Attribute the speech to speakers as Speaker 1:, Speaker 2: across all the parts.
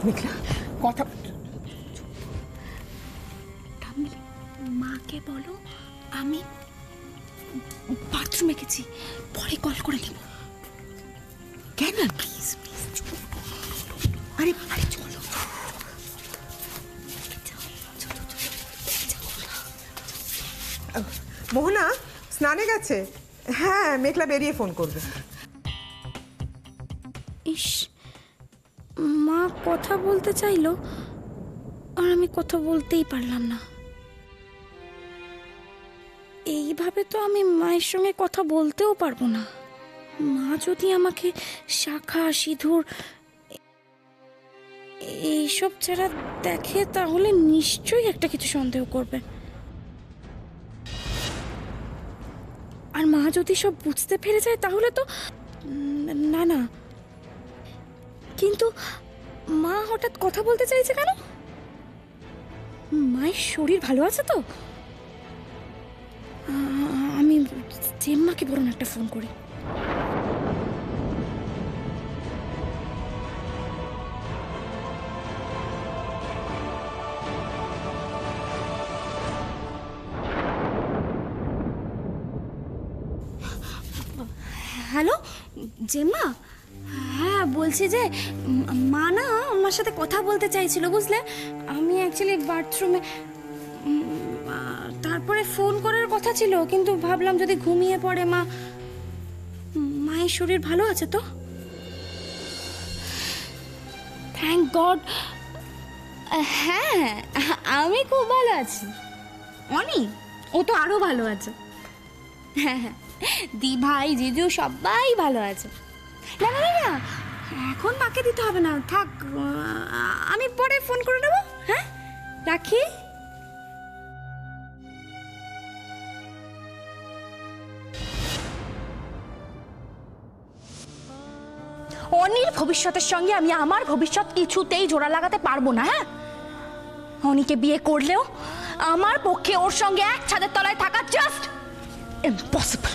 Speaker 1: মেঘলা কথা
Speaker 2: মাকে বলো আমি বাথরুমে গেছি, পরে কল করে নেব।
Speaker 1: কেন? প্লিজ প্লিজ আরে আরে চলো। মোহনা স্নানে গেছে। হ্যাঁ, মেঘলা বেরিয়ে ফোন করবে।
Speaker 2: ইস, মা কথা বলতে চাইলো আর আমি কথা বলতেই পারলাম না। এইভাবে তো আমি মায়ের সঙ্গে কথা বলতেও পারবো না। মা যদি আমাকে শাখা সিঁদুর এইসব ছাড়া দেখে তাহলে নিশ্চয়ই একটা কিছু সন্দেহ করবে। আর মা যদি সব বুঝতে পেরে যায় তাহলে তো না না। কিন্তু মা হঠাৎ কথা বলতে চাইছে কেন? মায়ের শরীর ভালো আছে তো? আমি জেম্মাকে বরং একটা ফোন করি। হ্যালো জেম্মা, হ্যাঁ বলছি যে মা না আমার সাথে কথা বলতে চাইছিল, বুঝলে। আমি অ্যাকচুয়ালি বাথরুমে, তারপরে ফোন করার কথা ছিল কিন্তু ভাবলাম যদি ঘুমিয়ে পড়ে মা। মায়ের শরীর ভালো আছে তো? Thank god. হ্যাঁ আমি খুব ভালো আছি। অনি ও তো আরো ভালো আছে। হ্যাঁ হ্যাঁ, দি ভাই জিজু সবাই ভালো আছে। না না না, এখন মাকে দিতে হবে না, থাক, আমি পরে ফোন করে নেবো। হ্যাঁ রাখি। অনির ভবিষ্যতের সঙ্গে আমি আমার ভবিষ্যৎ কিছুতেই জোড়া লাগাতে পারবো না। হ্যাঁ, অনিকে বিয়ে করলেও আমার পক্ষে ওর সঙ্গে এক ছাদের তলায় থাকা জাস্ট ইম্পসিবল।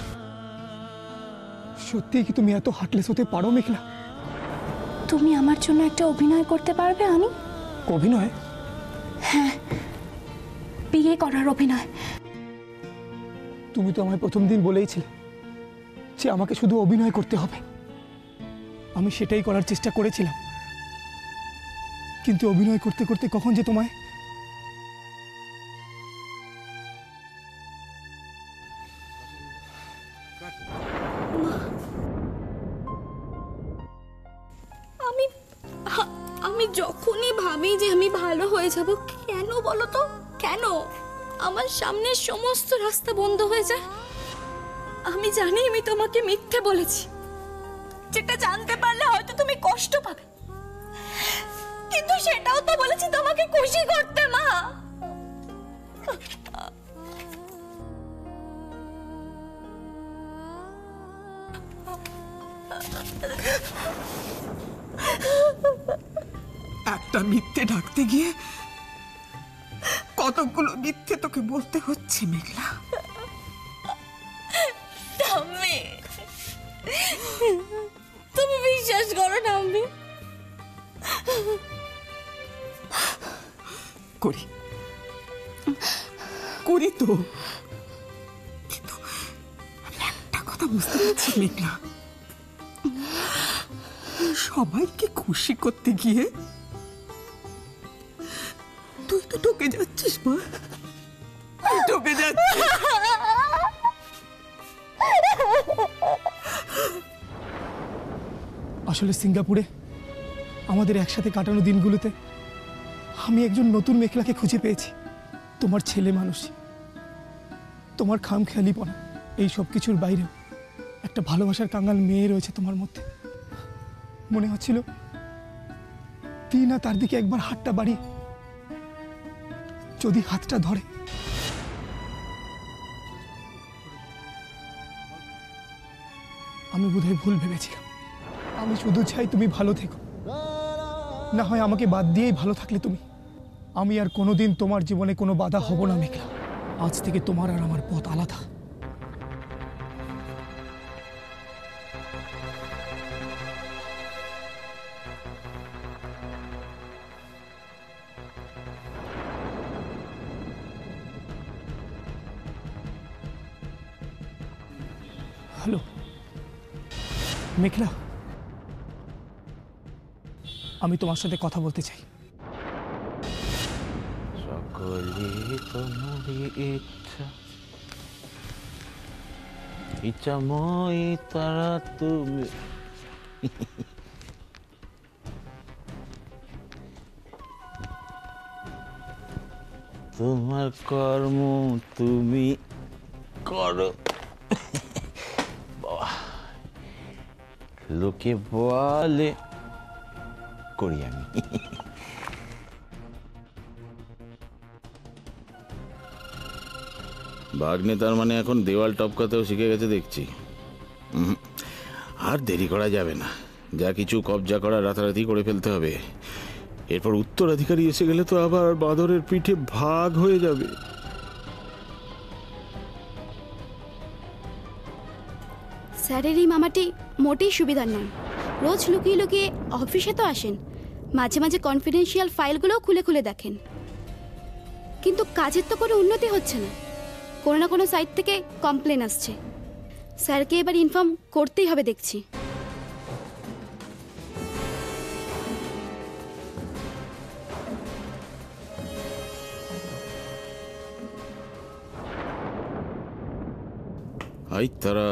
Speaker 3: সত্যি কি তুমি এত হার্টলেস হতে পারো মেঘলা?
Speaker 2: তুমি আমার জন্য একটা অভিনয় করতে পারবে অনি?
Speaker 3: অভিনয়?
Speaker 2: হ্যাঁ, বিয়ে করার অভিনয়।
Speaker 3: তুমি তো আমায় প্রথম দিন বলেইছিলে যে আমাকে শুধু অভিনয় করতে হবে। আমি সেটাই করার চেষ্টা করেছিলাম, কিন্তু অভিনয় করতে করতে কখন যে তোমায়
Speaker 2: আমি যখনই ভাবি যে আমি ভালো হয়ে যাব, কেন বলো তো, কেন আমার সামনে সমস্ত রাস্তা বন্ধ হয়ে যায়? আমি জানি আমি তোমাকে মিথ্যে বলেছি, যেটা জানতে পারলে হয়তো তুমি কষ্ট পাবে, কিন্তু সেটাও তো বলেছি তোমাকে খুশি করতে। মা,
Speaker 1: একটা মিথ্যে ঢাকতে গিয়ে কতগুলো মিথ্যে তোকে বলতে হচ্ছে মেঘলা।
Speaker 2: তুমি বিশ্বাস করো না? আমি
Speaker 1: করি করি তো, কিন্তু আমি একটা কথা বুঝতে পারছি মেঘলা, সবাইকে খুশি করতে গিয়ে তুই তো ঠকে যাচ্ছিস মা, তুই ঠকে যাচ্ছিস।
Speaker 3: আসলে সিঙ্গাপুরে আমাদের একসাথে কাটানো দিনগুলোতে আমি একজন নতুন মেঘলাকে খুঁজে পেয়েছি। তোমার ছেলে মানুষ, তোমার খামখেয়ালিপনা, এই সব কিছুর বাইরেও একটা ভালোবাসার কাঙ্গাল মেয়ে রয়েছে তোমার মধ্যে। মনে হচ্ছিল টিনা তার দিকে একবার হাতটা বাড়িয়ে যদি হাতটা ধরে। আমি বোধহয় ভুল ভেবেছিলাম। আমি শুধু চাই তুমি ভালো থেকো, না হয় আমাকে বাদ দিয়েই ভালো থাকলে তুমি। আমি আর কোনোদিন তোমার জীবনে কোনো বাধা হব না মেঘলা। আজ থেকে তোমার আর আমার পথ আলাদা। হ্যালো মেঘলা, আমি তোমার সাথে কথা বলতে চাই।
Speaker 4: সকলে তোমারই ইচ্ছা, ইচ্ছাময়ী তারা তুমি। তোমার কর্ম তুমি করো। বাবা, লোকে বলে করি আমি। ভাগ্নে তার মানে এখন দেওয়াল টপকাতেও শিখে গেছে দেখছি। আর দেরি করা যাবে না, যা কিছু কবজা করা রাতারাতি করে ফেলতে হবে। এরপর উত্তরাধিকারী এসে গেলে তো আবার বাঁদরের পিঠে ভাগ হয়ে যাবে।
Speaker 5: স্যারের এই মামাটি মোটেই সুবিধার নয়। রোজ লুকিয়ে লুকিয়ে অফিসে তো আসেন, মাঝে মাঝে কনফিডেন্সিয়াল ফাইলগুলোও খুলে খুলে দেখেন, কিন্তু কাজের তো কোনো উন্নতি হচ্ছে না। কোনো না কোনো সাইট থেকে কমপ্লেন আসছে। স্যারকে এবার ইনফর্ম করতেই হবে দেখছি।
Speaker 4: আই তারা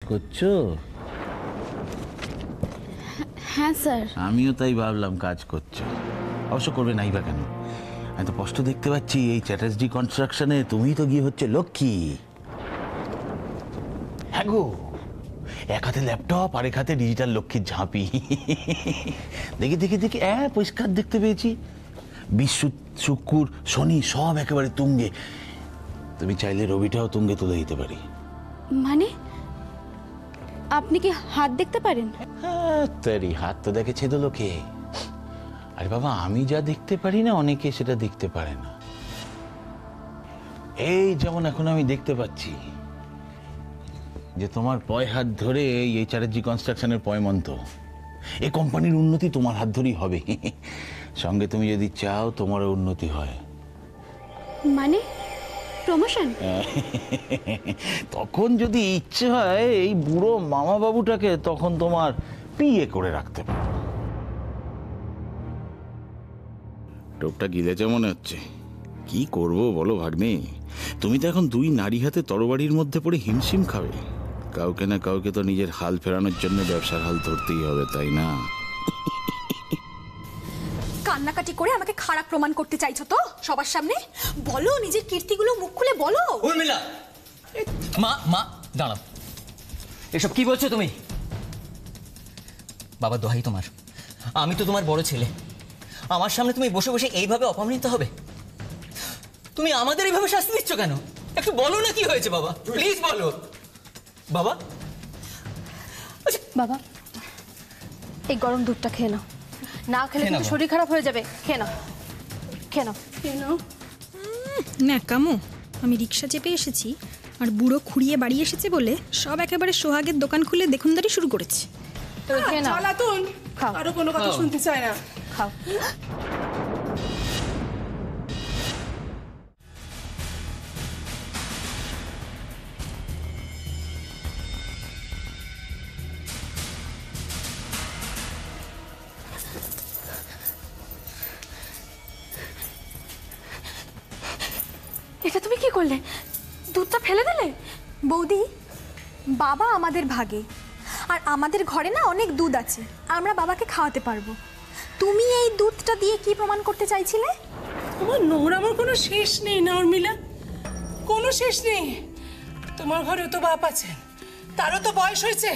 Speaker 4: করছো?
Speaker 5: হ্যাঁ স্যার।
Speaker 4: আমিও তাই ভাবলাম কাজ করছো। অবশ্য করবে নাই বা কেন? আমি তো স্পষ্ট দেখতে পাচ্ছি এই চ্যাটার্জি কনস্ট্রাকশনে তুমিই তো গিয়ে হচ্ছে লক্ষ্মী। হ্যাঁ গো, এক হাতে ল্যাপটপ আর এক হাতে ডিজিটাল লক্ষ্মীর ঝাঁপি। দেখি দেখি দেখি পরিষ্কার দেখতে পেয়েছি। বিশ্ব, শুক্র, শনি সব একেবারে তুঙ্গে। তুমি চাইলে রবিটাও তুঙ্গে তুলে দিতে পারি।
Speaker 5: মানে আপনি কি হাত দেখতে পারেন?
Speaker 4: তারি হাত তো দেখেছে তো লোকে। আরে বাবা, আমি যা দেখতে পারি না অনেকে সেটা দেখতে পারে না। এই যেমন এখন আমি দেখতে পাচ্ছি যে তোমার পয় হাত ধরে এই চ্যাটার্জি কনস্ট্রাকশনের পয়মন্ত। এই কোম্পানির উন্নতি তোমার হাত ধরেই হবে। সঙ্গে তুমি যদি চাও তোমারও উন্নতি হয়।
Speaker 5: মানে প্রমোশন?
Speaker 4: তখন যদি ইচ্ছে হয় এই বুড়ো মামা বাবুটাকে তখন তোমার পিএ করে রাখতে পারো। টোপটা গিলেছে মনে হচ্ছে। কি করবো বলো ভাগ্নে, তুমি তো এখন দুই নারী হাতে তরবারির মধ্যে পড়ে হিমশিম খাবে। কাউকে না কাউকে তো নিজের হাল ফেরানোর জন্য ব্যবসার হাল ধরতেই হবে, তাই না?
Speaker 1: কান্নাকাটি করে আমাকে খারাপ প্রমাণ করতে চাইছো তো সবার সামনে? বলো, নিজের কীর্তিগুলো মুখ খুলে বলো।
Speaker 6: উর্মিলা, মা মা দাঁড়াও, এসব কি বলছো তুমি? বাবা দোহাই তোমার, আমি তো তোমার বড় ছেলে। আমার সামনে তুমি বসে বসে এইভাবে অপমানিত হবে? তুমি আমাদের এইভাবে শাস্তি দিচ্ছ কেন? একটু বলো না কি হয়েছে বাবা, প্লিজ বলো। বাবা,
Speaker 7: বাবা এই গরম দুধটা খেয়ে নাও, না খেলে
Speaker 6: খেয়ে
Speaker 7: কিন্তু
Speaker 6: নাও।
Speaker 7: শরীর খারাপ হয়ে যাবে। খেয়ে নাও, খেয়ে নাও, খেয়ে নাও।
Speaker 8: ন্যাকামো, আমি রিক্সা চেপে এসেছি আর বুড়ো খুঁড়িয়ে বাড়ি এসেছে বলে সব একেবারে সোহাগের দোকান খুলে দেখুনদারি শুরু করেছে।
Speaker 7: তবে খেয়ে নাও,
Speaker 9: চালাতুন
Speaker 7: খাও।
Speaker 9: আরো কোনো কথা শুনতে চায় না।
Speaker 7: খাও।
Speaker 1: এটা তুমি কি করলে? দুধটা ফেলে দিলে? বৌদি, বাবা আমাদের ভাগে, আর আমাদের ঘরে না অনেক দুধ আছে, আমরা বাবাকে খাওয়াতে পারবো। তুমি এই দুধটা দিয়ে কি প্রমাণ করতে চাইছিলে?
Speaker 9: তোমার নোংরামোর কোনো শেষ নেই না উর্মিলা, কোনো শেষ নেই। তোমার ঘরেও তো বাপ আছেন, তারও তো বয়স হয়েছে।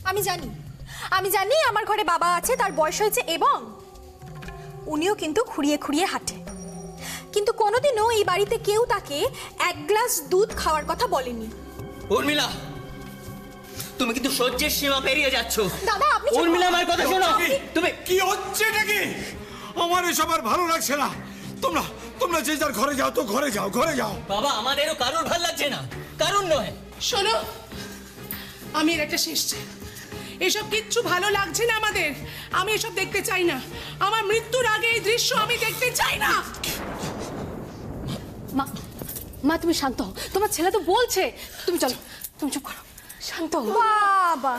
Speaker 1: আমি জানি আমার ঘরে বাবা আছে, তার বয়স হয়েছে, এবং উনিও কিন্তু খুঁড়িয়ে খুঁড়িয়ে হাঁটে। কিন্তু কোনোদিনও এই বাড়িতে কেউ তাকে এক গ্লাস দুধ খাওয়ার কথা বলেনি।
Speaker 6: উর্মিলা, তুমি কিন্তু সহ্যের সীমা পেরিয়ে যাচ্ছ।
Speaker 1: দাদা আপনি
Speaker 6: উর্মিলা, আমার কথা শোনো। তুমি
Speaker 10: কি হচ্ছে নাকি? আমার এসব আর ভালো লাগছে না। তোমরা তোমরা যে যার ঘরে যাও তো, ঘরে যাও, ঘরে যাও।
Speaker 6: বাবা, আমাদেরও কারোর ভাল লাগছে না, কারণ নয়।
Speaker 9: শোনো, আমি এর একটা শেষ চাই। এসব কিচ্ছু ভালো লাগছে না আমাদের। আমি এসব দেখতে চাই না। আমার মৃত্যুর আগে এই দৃশ্য আমি দেখতে চাই না।
Speaker 7: মা মা তুমি শান্ত হও, তোমার ছেলে তো বলছে। তুমি চলো, তুমি চুপ করো, শান্ত হও।
Speaker 1: বাবা,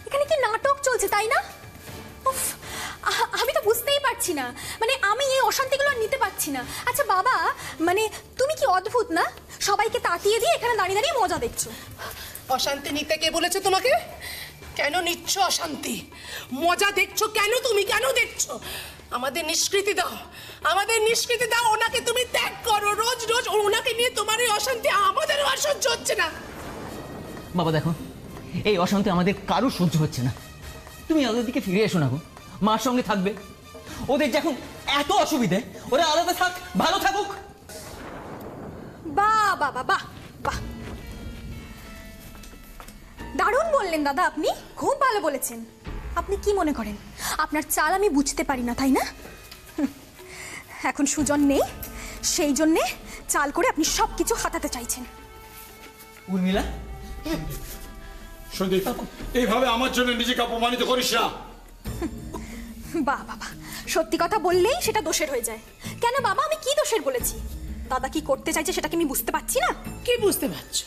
Speaker 1: এখানে কি নাটক চলছে তাই না? উফ, আমি তো বুঝতেই পারছি না, মানে আমি এই অশান্তিগুলো আর নিতে পারছি না। আচ্ছা বাবা, মানে তুমি কি অদ্ভুত না, সবাইকে তাতিয়ে দিয়ে এখানে দাঁড়িয়ে দাঁড়িয়ে মজা দেখছো।
Speaker 9: অশান্তি নিতে কে বলেছে তোমাকে? কেন নিচ্ছ অশান্তি? মজা দেখছো কেন? তুমি কেন দেখছো? আমাদের নিষ্কৃতি দাও, আমাদের নিষ্কৃতি দাও। ওনাকে তুমি ত্যাগ করো। রোজ রোজ ওনাকে নিয়ে তোমার এই অশান্তি আমাদেরও আর সহ্য হচ্ছে না।
Speaker 6: বাবা দেখো, এই অশান্তি আমাদের কারো সহ্য হচ্ছে না। তুমি ওদের দিকে ফিরে এসো না গো, মার সঙ্গে থাকবে। ওদের যখন এত অসুবিধে, ওরা আলাদা থাক, ভালো থাকুক।
Speaker 1: বাহ বাহ বাহ বাহ বাহ, দারুণ বললেন দাদা, আপনি খুব ভালো বলেছেন। আপনি কি মনে করেন আপনার চাল আমি বুঝতে পারি না, তাই না? এখন সুজন নেই, সেই জন্যে চাল করে আপনি সব কিছু হাতাতে চাইছেন।
Speaker 6: উর্মিলা,
Speaker 10: সন্দীপ, এইভাবে আমার জন্য নিজেকে অপমানিত করিস না।
Speaker 1: বাহ বাবা, সত্যি কথা বললেই সেটা দোষের হয়ে যায়। কেন বাবা, আমি কি দোষের বলেছি? দাদা কি করতে চাইছে সেটা কি আমি বুঝতে পারছি না?
Speaker 9: কি বুঝতে পারছো?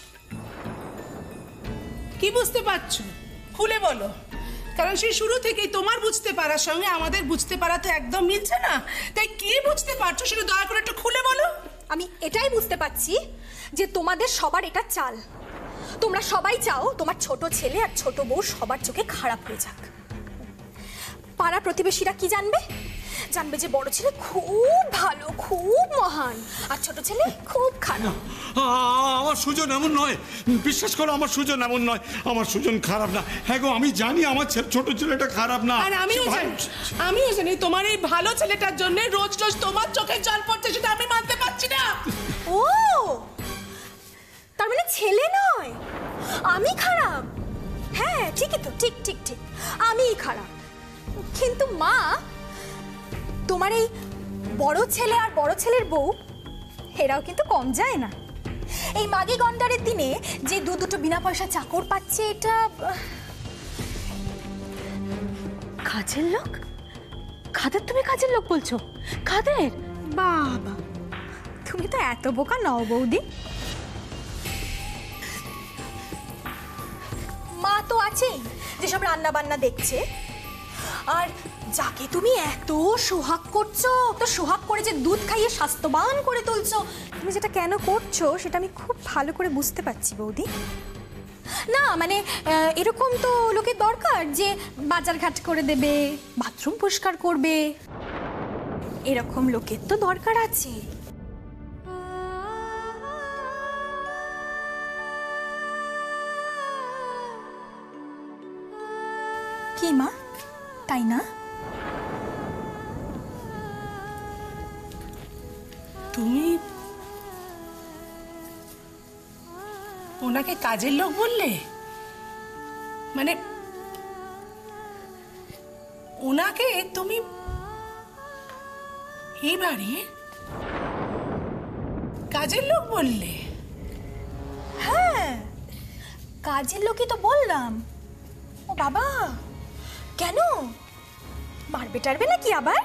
Speaker 9: কি বুঝতে পারছো? খুলে বলো। কারণ সেই শুরু থেকেই তোমার বুঝতে পারার সঙ্গে আমাদের বুঝতে পারা তো একদম মিলছে না। তাই কি বুঝতে পারছো সেটা দয়া করে একটু খুলে বলো।
Speaker 1: আমি এটাই বুঝতে পারছি যে তোমাদের সবার এটা চাল। তোমরা সবাই চাও তোমার ছোট ছেলে আর ছোট বউ সবার চোখে খারাপ হয়ে যাক। পাড়া প্রতিবেশীরা কি জানবে? জানবে যে বড় ছেলে খুব ভালো, খুব মহান, আর ছোট ছেলে খুব খারাপ।
Speaker 10: আমার সুজন এমন নয়, বিশ্বাস করো, আমার সুজন এমন নয়। আমার সুজন খারাপ না। হ্যাঁ গো, আমি জানি আমার ছোট ছেলেটা খারাপ না।
Speaker 9: আর আমিও জানি তোমার এই ভালো ছেলেটার জন্য রোজ রোজ তোমার চোখে জল পড়ছে, সেটা আমি মানতে পারছি না।
Speaker 1: ও, তার মানে ছেলে নয়, আমি খারাপ। হ্যাঁ ঠিকই তো, ঠিক ঠিক ঠিক, আমিই খারাপ। কিন্তু মা, তোমার এই বড় ছেলে আর বড় ছেলের বউ, এরাও কিন্তু কম যায় না। এই মাগি গন্ডারের দিনে যে দুটো বিনা পয়সা চাকর পাচ্ছে, এটা
Speaker 7: কাজের লোক? কাদের তুমি কাজের লোক বলছো? কাদের?
Speaker 1: বাবা, তুমি তো এত বোকা নও বৌদি। মা তো আছেই, যেসব রান্না বান্না দেখছে। আর যাকে তুমি এত সোহাগ করছো, তো সোহাগ করে যে দুধ খাইয়ে স্বাস্থ্যবান করে তুলছো, তুমি যেটা কেন করছো সেটা আমি খুব ভালো করে বুঝতে পারছি বৌদি। না মানে এরকম তো লোকের দরকার যে বাজারঘাট করে দেবে, বাথরুম পরিষ্কার করবে, এরকম লোকের তো দরকার আছে। কি মা, তাই না?
Speaker 9: তুমি ওনাকে কাজের লোক বললে? মানে ওনাকে তুমি এই বাড়ির কাজের লোক বললে?
Speaker 1: হ্যাঁ, কাজের লোকই তো বললাম। ও বাবা, কেন মারবে টারবে নাকি আবার?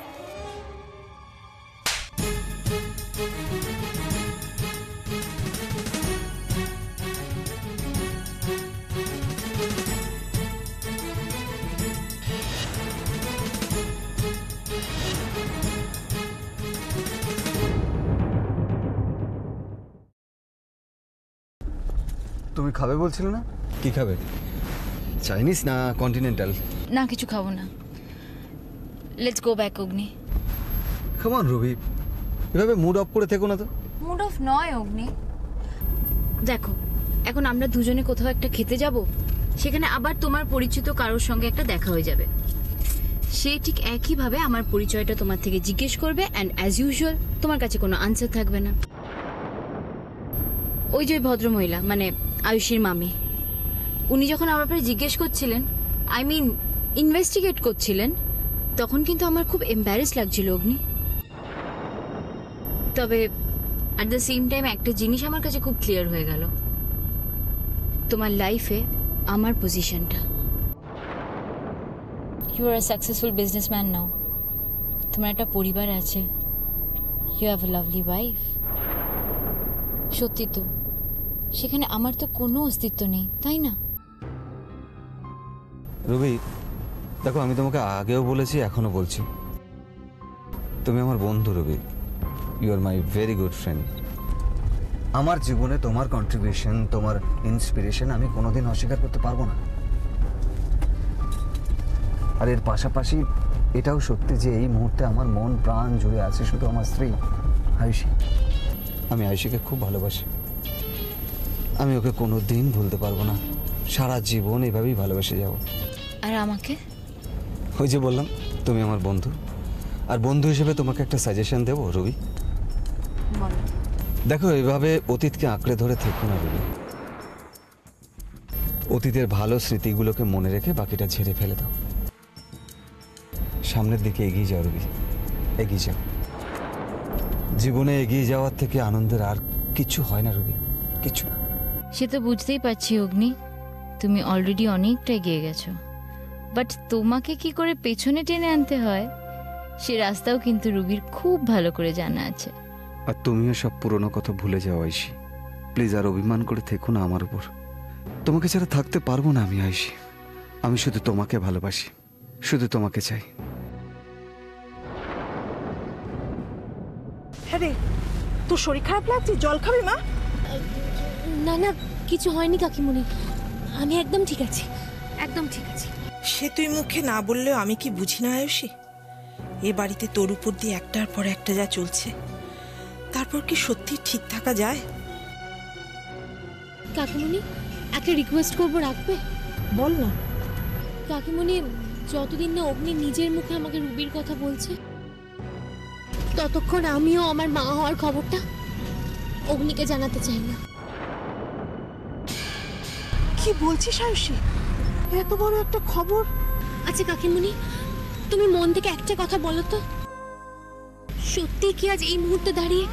Speaker 11: তুমি খাবে বলছিলে না? কি খাবে, চাইনিজ না কন্টিনেন্টাল?
Speaker 2: না, কিছু খাবো না। Let's go back Agni.
Speaker 11: Come on রবি, এভাবে মুড অফ করে থেকো না তো।
Speaker 2: মুড অফ নয় অগ্নি। দেখো, এখন আমরা দুজনে কোথাও একটা খেতে যাব, সেখানে আবার তোমার পরিচিত কারোর সঙ্গে একটা দেখা হয়ে যাবে। সে ঠিক একইভাবে আমার পরিচয়টা তোমার থেকে জিজ্ঞেস করবে, অ্যান্ড অ্যাজ ইউজুয়াল তোমার কাছে কোনো আনসার থাকবে না। ওই যে ভদ্রমহিলা, মানে আয়ুষীর মামি, উনি যখন আমার ব্যাপারে জিজ্ঞেস করছিলেন, আই মিন ইনভেস্টিগেট করছিলেন, তখন কিন্তু আমার খুব এম্বারেস লাগছিল অগ্নি। তবে অ্যাট দ্য সেম টাইম একটা জিনিস আমার কাছে খুব ক্লিয়ার হয়ে গেল, তোমার লাইফে আমার পজিশনটা। You are a successful businessman now, তোমার একটা পরিবার আছে, you have a lovely wife. সত্যি তো, সেখানে আমার তো কোনো অস্তিত্ব নেই, তাই না?
Speaker 11: রবি দেখো, আমি তোমাকে আগেও বলেছি, এখনো বলছি, তুমি আমার বন্ধু Robi. You are my very good friend. আমার জীবনে তোমার কন্ট্রিবিউশন, তোমার ইন্সপিরেশন আমি কোনোদিন অস্বীকার করতে পারবো না। আর এর পাশাপাশি এটাও সত্যি যে এই মুহূর্তে আমার মন প্রাণ জুড়ে আছে শুধু আমার স্ত্রী আয়ুষী। আমি আয়ুষীকে খুব ভালোবাসি, আমি ওকে কোনো দিন ভুলতে পারবো না, সারা জীবন এভাবেই ভালোবেসে যাব।
Speaker 2: আর আমাকে?
Speaker 11: ওই যে বললাম, তুমি আমার বন্ধু, আর বন্ধু হিসেবে তোমাকে একটা সাজেশন দেবো রবি। দেখো, এভাবে অতীতকে আঁকড়ে ধরে থেকো না রবি। অতীতের ভালো স্মৃতিগুলোকে মনে রেখে বাকিটা ঝেড়ে ফেলে দাও। সামনের দিকে এগিয়ে যাও রবি, এগিয়ে যাও। জীবনে এগিয়ে যাওয়ার থেকে আনন্দের আর কিছু হয় না রবি, কিছু না।
Speaker 2: সে তো বুঝতেই পারছি অগ্নি, তুমি অলরেডি অনেকটা এগিয়ে গেছো, বাট তোমাকে কি করে পেছনে টেনে আনতে হয় সে রাস্তাও কিন্তু রুবির খুব ভালো করে জানা আছে।
Speaker 11: আর তুমিও সব পুরনো কথা ভুলে যাও আয়ুষী, প্লিজ। আর অভিমান করে থেকো না আমার উপর, তোমাকে ছাড়া থাকতে পারবো না আমি আয়ুষী। আমি শুধু তোমাকে ভালোবাসি, শুধু তোমাকে চাই।
Speaker 9: হ্যাঁ রে, তোর শরীর খারাপ লাগছে, জল খাবি মা?
Speaker 7: না না, কিছু হয়নি কাকিমণি, আমি একদম ঠিক আছি, একদম ঠিক আছি।
Speaker 12: সে তুই মুখে না বললেও আমি কি বুঝি না আয়ুষী? এ বাড়িতে তোর উপর দিয়ে একটার পর একটা যা চলছে, তারপর কি সত্যি ঠিক থাকা যায়?
Speaker 7: কাকিমণি, একটা রিকোয়েস্ট করবো, রাখবে?
Speaker 12: বল না।
Speaker 7: কাকিমণি, যতদিন না অগ্নি নিজের মুখে আমাকে রুবির কথা বলছে, ততক্ষণ আমিও আমার মা হওয়ার খবরটা অগ্নিকে জানাতে চাই না।
Speaker 12: কি বলছিস আয়ুষী? এত বড় একটা খবর?
Speaker 7: আচ্ছা কাকিমণি, তুমি মন থেকে একটা কথা বলো তো, সত্যি কি আজ এই মুহূর্তে দাঁড়িয়ে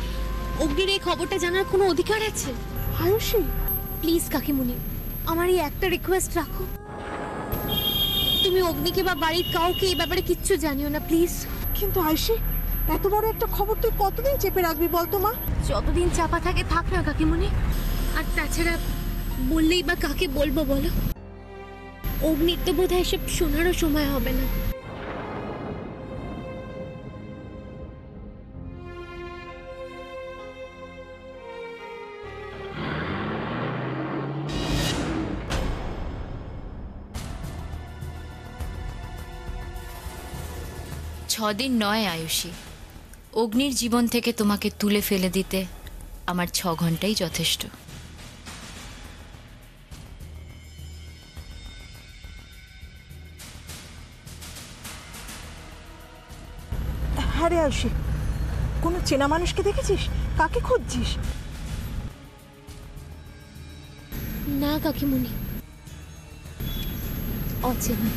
Speaker 7: অগ্নির এই খবরটা জানার কোনো অধিকার আছে?
Speaker 12: আয়ুষী
Speaker 7: প্লিজ কাকিমণি, আমার এই একটা রিকোয়েস্ট রাখো, তুমি অগ্নিকে বা বাড়ির কাউকে এই ব্যাপারে কিচ্ছু জানিও না প্লিজ।
Speaker 12: কিন্তু আয়ুষী, এত বড় একটা খবর তুই কতদিন চেপে রাখবি বলতো মা?
Speaker 7: যতদিন চাপা থাকে থাক না কাকিমণি। আর তাছাড়া বললেই বা কাকে বলবো বলো? অগ্নির তো বোধহয় এসব শোনারও সময় হবে না।
Speaker 2: ছদিন নয় আয়ুষী, অগ্নির জীবন থেকে তোমাকে তুলে ফেলে দিতে আমার 6 ঘন্টাই যথেষ্ট।
Speaker 12: হ্যাঁ রে আয়ুষী, কোনো চেনা মানুষকে দেখেছিস? কাকে খুঁজছিস?
Speaker 7: না কাকিমণি, অচেনা।